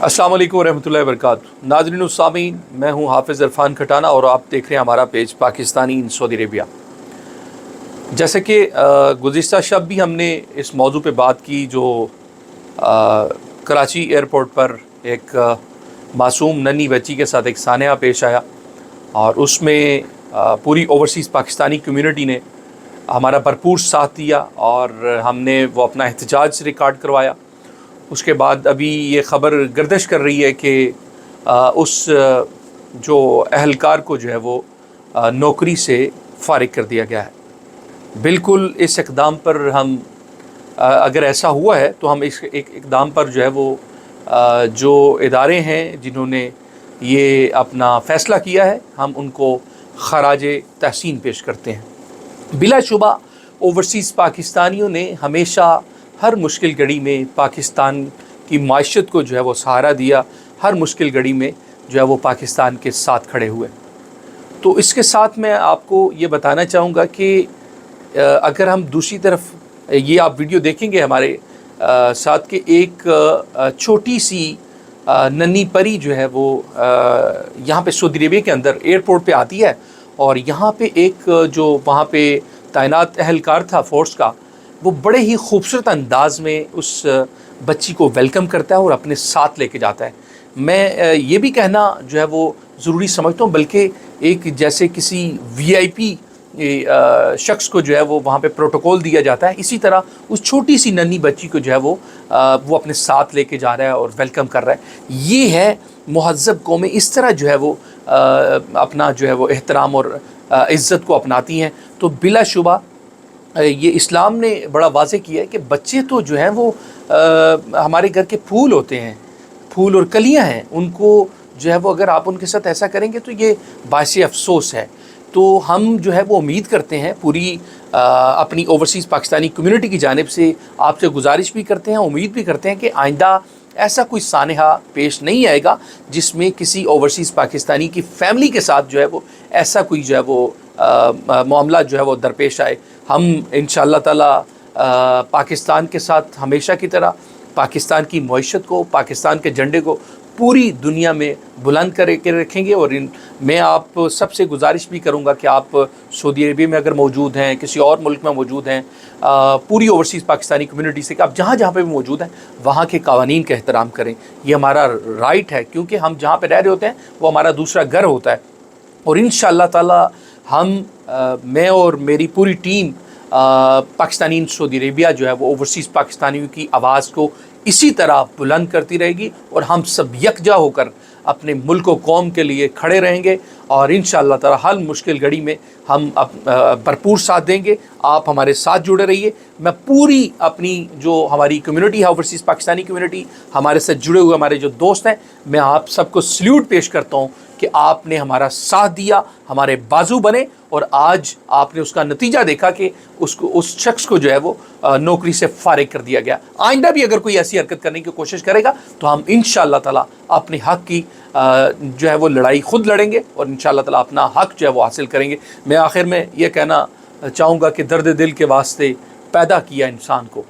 अस्सलाम वालेकुम रहमतुल्लाहि व बरकातुहू। नाज़रीन व सामीन, मैं हूँ हाफिज़ इरफान खटाना और आप देख रहे हैं हमारा page Pakistani in Saudi Arabia. जैसे कि गुज़िश्ता शब भी हमने इस मौजू पे बात की जो कराची एयरपोर्ट पर एक मासूम नन्ही बच्ची के साथ एक सानया पेश आया और उसमें पूरी ओवरसीज़ पाकिस्तानी कम्युनिटी ने हमारा भरपूर साथ दिया और हमने वो अपना एहतजाज रिकॉर्ड करवाया। उसके बाद अभी ये ख़बर गर्दिश कर रही है कि उस जो अहलकार को जो है वो नौकरी से फ़ारिग कर दिया गया है। बिल्कुल इस इक़दाम पर हम अगर ऐसा हुआ है तो हम इस इक़दाम पर जो है वो जो इदारे हैं जिन्होंने ये अपना फ़ैसला किया है, हम उनको ख़राज तहसीन पेश करते हैं। बिलाशुबा ओवरसीज़ पाकिस्तानियों ने हमेशा हर मुश्किल घड़ी में पाकिस्तान की माशत को जो है वो सहारा दिया, हर मुश्किल घड़ी में जो है वो पाकिस्तान के साथ खड़े हुए। तो इसके साथ मैं आपको ये बताना चाहूँगा कि अगर हम दूसरी तरफ ये आप वीडियो देखेंगे हमारे साथ कि एक छोटी सी नन्ही परी जो है वो यहाँ पे सऊदी अरेबिया के अंदर एयरपोर्ट पे आती है और यहाँ पे एक जो वहाँ पे तैनात अहलकार था फ़ोर्स का, वो बड़े ही खूबसूरत अंदाज़ में उस बच्ची को वेलकम करता है और अपने साथ लेके जाता है। मैं ये भी कहना जो है वो ज़रूरी समझता हूँ, बल्कि एक जैसे किसी वीआईपी शख्स को जो है वो वहाँ पे प्रोटोकॉल दिया जाता है, इसी तरह उस छोटी सी नन्ही बच्ची को जो है वो अपने साथ लेके जा रहा है और वेलकम कर रहा है। ये है मुहज़्ज़ब कौमें इस तरह जो है वो अपना जो है वो एहतराम और इज़्ज़त को अपनाती हैं। तो बिलाशुबा ये इस्लाम ने बड़ा वाज़े किया है कि बच्चे तो जो हैं वो हमारे घर के फूल होते हैं, फूल और कलियां हैं, उनको जो है वो अगर आप उनके साथ ऐसा करेंगे तो ये बाइस अफ़सोस है। तो हम जो है वो उम्मीद करते हैं पूरी अपनी ओवरसीज़ पाकिस्तानी कम्युनिटी की जानिब से आपसे गुजारिश भी करते हैं, उम्मीद भी करते हैं कि आइंदा ऐसा कोई सानहा पेश नहीं आएगा जिसमें किसी ओवरसीज़ पाकिस्तानी की फ़ैमिली के साथ जो है वो ऐसा कोई जो है वो मामला जो है वो दरपेश आए। हम इंशाअल्लाह ताला पाकिस्तान के साथ हमेशा की तरह पाकिस्तान की मईशत को, पाकिस्तान के झंडे को पूरी दुनिया में बुलंद करके रखेंगे। और मैं आप सबसे गुजारिश भी करूंगा कि आप सऊदी अरेबिया में अगर मौजूद हैं, किसी और मुल्क में मौजूद हैं, पूरी ओवरसीज़ पाकिस्तानी कम्युनिटी से कि आप जहाँ जहाँ पे भी मौजूद हैं वहाँ के कावानीन का एहतराम करें। ये हमारा राइट है, क्योंकि हम जहाँ पे रह रहे होते हैं वो हमारा दूसरा घर होता है। और इंशाअल्लाह ताला हम मैं और मेरी पूरी टीम पाकिस्तानी सऊदी अरेबिया जो है वो ओवरसीज़ पाकिस्तानियों की आवाज़ को इसी तरह बुलंद करती रहेगी और हम सब यकजा होकर अपने मुल्क और कौम के लिए खड़े रहेंगे और इंशाअल्लाह ताला हर मुश्किल घड़ी में हम भरपूर साथ देंगे। आप हमारे साथ जुड़े रहिए। मैं पूरी अपनी जो हमारी कम्युनिटी है ओवरसीज़ पाकिस्तानी कम्युनिटी, हमारे साथ जुड़े हुए हमारे जो दोस्त हैं, मैं आप सबको सल्यूट पेश करता हूँ कि आपने हमारा साथ दिया, हमारे बाजू बने और आज आपने उसका नतीजा देखा कि उसको उस शख्स को जो है वो नौकरी से फ़ारिग कर दिया गया। आइंदा भी अगर कोई ऐसी हरकत करने की कोशिश करेगा तो हम इंशाअल्लाह ताला अपने हक़ की जो है वो लड़ाई ख़ुद लड़ेंगे और इंशाअल्लाह ताला अपना हक़ जो है वो हासिल करेंगे। मैं आखिर में ये कहना चाहूँगा कि दर्द दिल के वास्ते पैदा किया इंसान को,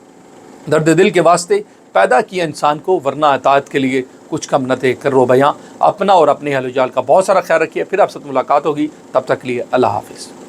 दर्द दिल के वास्ते पैदा किया इंसान को, वरना अताअत के लिए कुछ कम न थे करो बयां। अपना और अपने अहल जाल का बहुत सारा ख्याल रखिए। फिर आपसे मुलाकात होगी, तब तक के लिए अल्लाह हाफ़िज़।